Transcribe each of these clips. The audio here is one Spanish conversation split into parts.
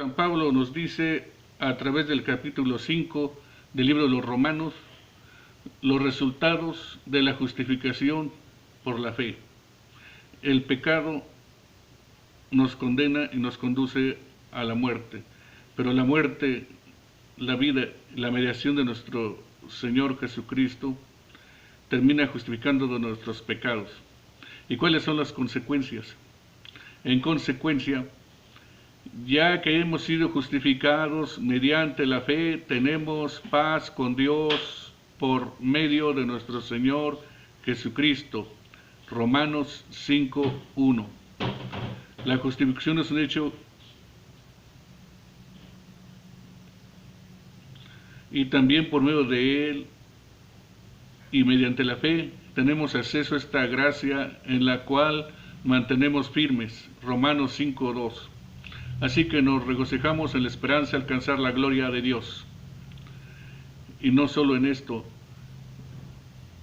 San Pablo nos dice a través del capítulo 5 del libro de los Romanos los resultados de la justificación por la fe. El pecado nos condena y nos conduce a la muerte, pero la muerte, la vida, la mediación de nuestro Señor Jesucristo termina justificando de nuestros pecados. ¿Y cuáles son las consecuencias? En consecuencia, ya que hemos sido justificados mediante la fe, tenemos paz con Dios por medio de nuestro Señor Jesucristo. Romanos 5:1. La justificación es un hecho y también por medio de Él y mediante la fe tenemos acceso a esta gracia en la cual mantenemos firmes. Romanos 5:2. Así que nos regocijamos en la esperanza de alcanzar la gloria de Dios. Y no solo en esto,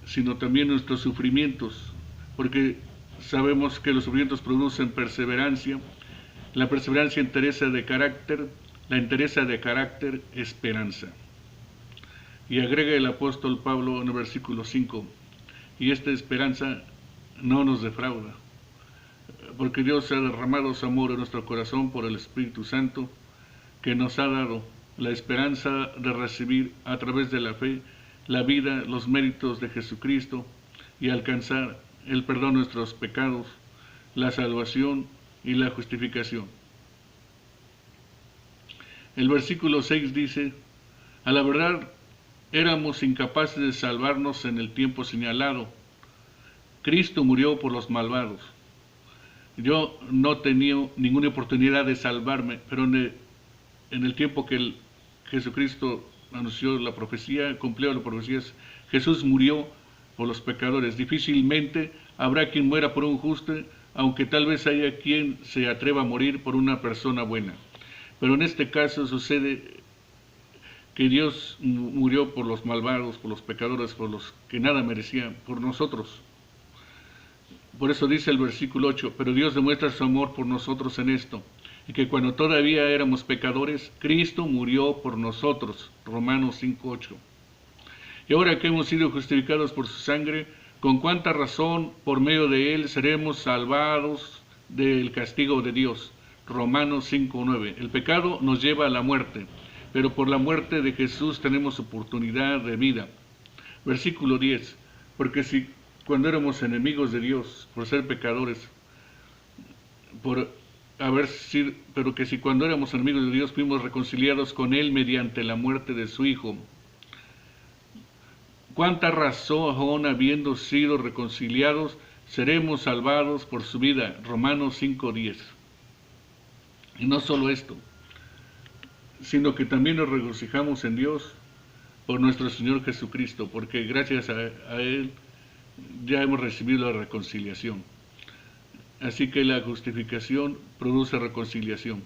sino también en nuestros sufrimientos, porque sabemos que los sufrimientos producen perseverancia, la perseverancia entereza de carácter, la entereza de carácter, esperanza. Y agrega el apóstol Pablo en el versículo 5, y esta esperanza no nos defrauda, porque Dios ha derramado su amor en nuestro corazón por el Espíritu Santo, que nos ha dado la esperanza de recibir a través de la fe la vida, los méritos de Jesucristo y alcanzar el perdón de nuestros pecados, la salvación y la justificación. El versículo 6 dice: a la verdad éramos incapaces de salvarnos en el tiempo señalado. Cristo murió por los malvados. Yo no tenía ninguna oportunidad de salvarme, pero en el tiempo que Jesucristo anunció la profecía, cumplió las profecías, Jesús murió por los pecadores. Difícilmente habrá quien muera por un justo, aunque tal vez haya quien se atreva a morir por una persona buena. Pero en este caso sucede que Dios murió por los malvados, por los pecadores, por los que nada merecían, por nosotros. Por eso dice el versículo 8, pero Dios demuestra su amor por nosotros en esto, y que cuando todavía éramos pecadores, Cristo murió por nosotros. Romanos 5:8. Y ahora que hemos sido justificados por su sangre, con cuánta razón por medio de él seremos salvados del castigo de Dios. Romanos 5:9. El pecado nos lleva a la muerte, pero por la muerte de Jesús tenemos oportunidad de vida. Versículo 10. Porque si cuando éramos enemigos de Dios, por ser pecadores, pero que si cuando éramos enemigos de Dios fuimos reconciliados con Él mediante la muerte de su Hijo, ¿cuánta razón, habiendo sido reconciliados, seremos salvados por su vida? Romanos 5:10. Y no solo esto, sino que también nos regocijamos en Dios por nuestro Señor Jesucristo, porque gracias a Él ya hemos recibido la reconciliación. Así que la justificación produce reconciliación,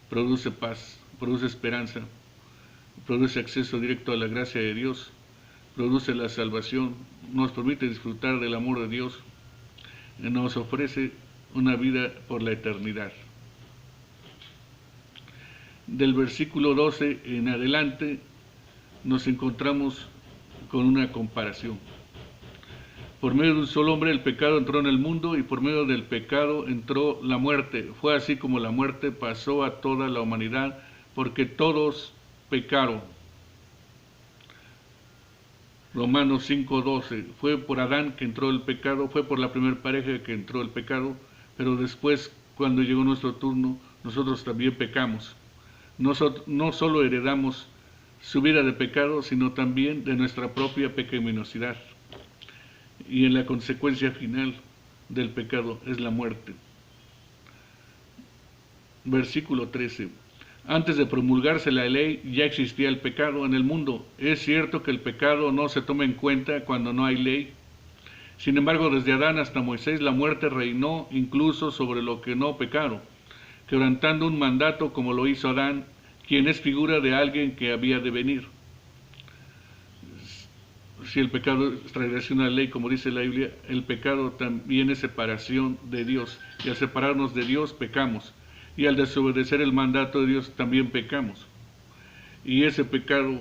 produce paz, produce esperanza, produce acceso directo a la gracia de Dios, produce la salvación, nos permite disfrutar del amor de Dios, nos ofrece una vida por la eternidad. Del versículo 12 en adelante nos encontramos con una comparación. Por medio de un solo hombre el pecado entró en el mundo y por medio del pecado entró la muerte. Fue así como la muerte pasó a toda la humanidad, porque todos pecaron. Romanos 5:12. Fue por Adán que entró el pecado, fue por la primera pareja que entró el pecado, pero después, cuando llegó nuestro turno, nosotros también pecamos. No solo heredamos su vida de pecado, sino también de nuestra propia pecaminosidad. Y en la consecuencia final del pecado es la muerte. Versículo 13. Antes de promulgarse la ley ya existía el pecado en el mundo. Es cierto que el pecado no se toma en cuenta cuando no hay ley. Sin embargo, desde Adán hasta Moisés la muerte reinó incluso sobre lo que no pecaron, quebrantando un mandato como lo hizo Adán, quien es figura de alguien que había de venir. Si el pecado es transgresión a la ley, como dice la Biblia, el pecado también es separación de Dios. Y al separarnos de Dios, pecamos. y al desobedecer el mandato de Dios también pecamos. Y ese pecado,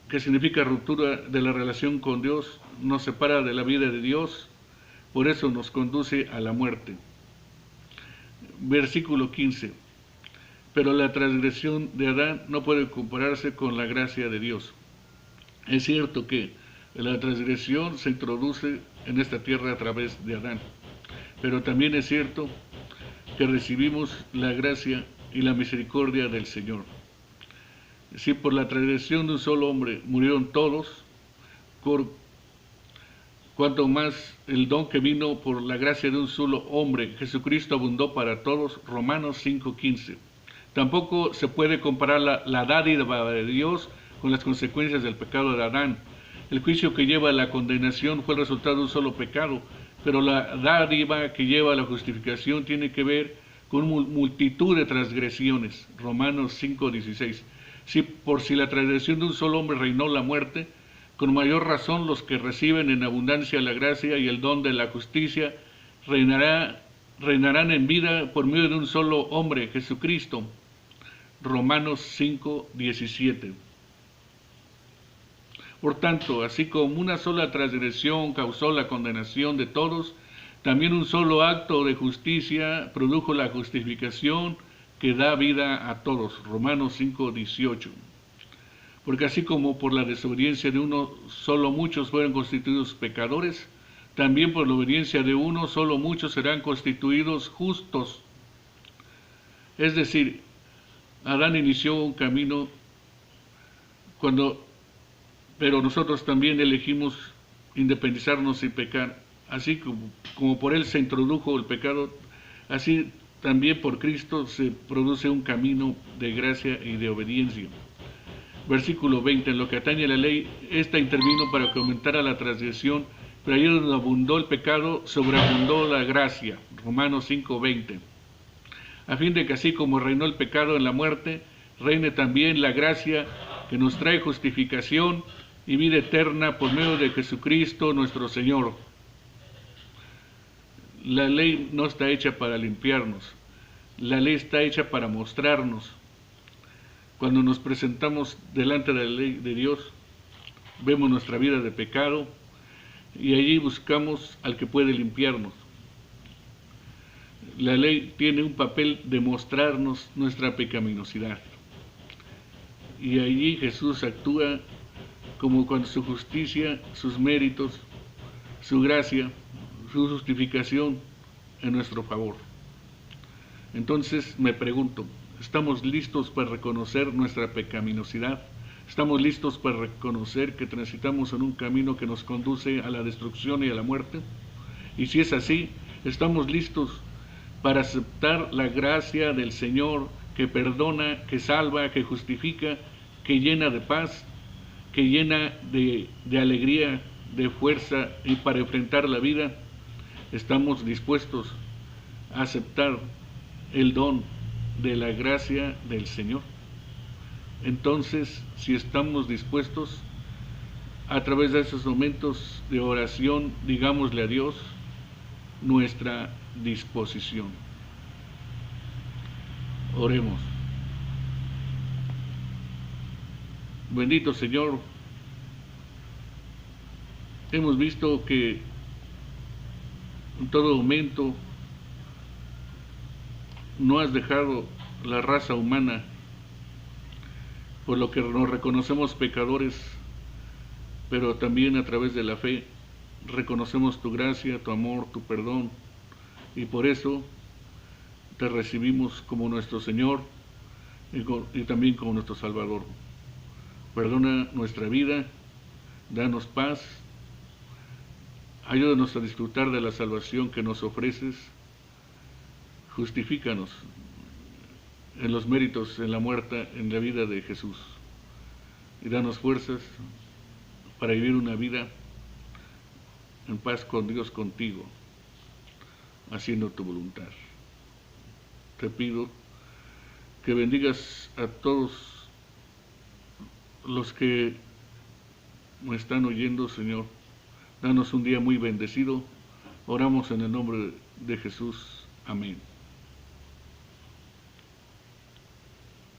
que significa ruptura de la relación con Dios, nos separa de la vida de Dios, por eso nos conduce a la muerte. Versículo 15. Pero la transgresión de Adán no puede compararse con la gracia de Dios. Es cierto que la transgresión se introduce en esta tierra a través de Adán, pero también es cierto que recibimos la gracia y la misericordia del Señor. Si por la transgresión de un solo hombre murieron todos, cuanto más el don que vino por la gracia de un solo hombre, Jesucristo, abundó para todos. Romanos 5:15. Tampoco se puede comparar la dádiva de Dios con las consecuencias del pecado de Adán. El juicio que lleva a la condenación fue el resultado de un solo pecado, pero la dádiva que lleva a la justificación tiene que ver con multitud de transgresiones. Romanos 5:16. Si la transgresión de un solo hombre reinó la muerte, con mayor razón los que reciben en abundancia la gracia y el don de la justicia reinarán en vida por medio de un solo hombre, Jesucristo. Romanos 5:17. Por tanto, así como una sola transgresión causó la condenación de todos, también un solo acto de justicia produjo la justificación que da vida a todos. Romanos 5:18. Porque así como por la desobediencia de uno solo muchos fueron constituidos pecadores, también por la obediencia de uno solo muchos serán constituidos justos. Es decir, Adán inició un camino pero nosotros también elegimos independizarnos y pecar. Así como por él se introdujo el pecado, así también por Cristo se produce un camino de gracia y de obediencia. Versículo 20. En lo que atañe a la ley, esta intervino para que aumentara la transgresión, pero allí donde abundó el pecado, sobreabundó la gracia. Romanos 5:20. A fin de que así como reinó el pecado en la muerte, reine también la gracia que nos trae justificación y vida eterna por medio de Jesucristo nuestro Señor. La ley no está hecha para limpiarnos, la ley está hecha para mostrarnos. Cuando nos presentamos delante de la ley de Dios, vemos nuestra vida de pecado y allí buscamos al que puede limpiarnos. La ley tiene un papel de mostrarnos nuestra pecaminosidad. Y allí Jesús actúa como con su justicia, sus méritos, su gracia, su justificación en nuestro favor. Entonces me pregunto, ¿estamos listos para reconocer nuestra pecaminosidad? ¿Estamos listos para reconocer que transitamos en un camino que nos conduce a la destrucción y a la muerte? Y si es así, ¿estamos listos para aceptar la gracia del Señor que perdona, que salva, que justifica, que llena de paz, que llena de alegría, de fuerza y para enfrentar la vida? ¿Estamos dispuestos a aceptar el don de la gracia del Señor? Entonces, si estamos dispuestos, a través de esos momentos de oración, digámosle a Dios nuestra disposición. Oremos. Bendito Señor, hemos visto que en todo momento no has dejado la raza humana, por lo que nos reconocemos pecadores, pero también a través de la fe reconocemos tu gracia, tu amor, tu perdón, y por eso te recibimos como nuestro Señor y también como nuestro Salvador. Perdona nuestra vida, danos paz, ayúdanos a disfrutar de la salvación que nos ofreces, justifícanos en los méritos, en la muerte, en la vida de Jesús, y danos fuerzas para vivir una vida en paz con Dios, contigo, haciendo tu voluntad. Te pido que bendigas a todos los que me están oyendo, Señor. Danos un día muy bendecido. Oramos en el nombre de Jesús. Amén.